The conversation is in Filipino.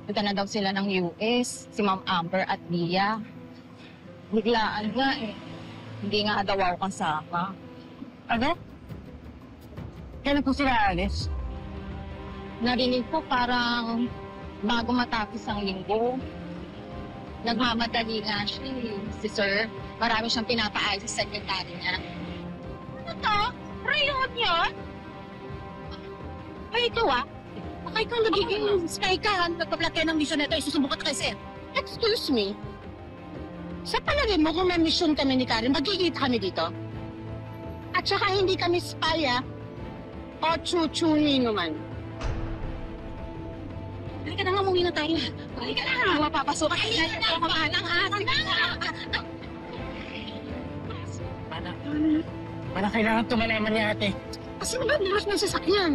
Punta na daw sila ng US, si Ma'am Amber at Lia. Biglaan nga eh. Hindi nga daw ako kasama. Ano? Kailan po sila alis? Narinig ko parang bago matapos ang linggo. Nagmamadali nga siya eh. Si Sir, marami siyang pinapaayos sa sekretary niya. Ano to? Rayon yun? Ay, ito ah. Baka ikaw nagiging sky ka. Nagpa-plot kayo ng mission na ito. Isusumbong ka kay Sir. Excuse me? Sa palagay mo kung may mission kami ni Karen, magkikita kami dito? At saka hindi kami spy, o chuchuni naman. Halika na nga, umuwi na tayo. Halika na. Mapapasok. Halika na. Kamahalang araw na. Para kailangan tumalaman ni ate. Kasi magandang ng sasakyan.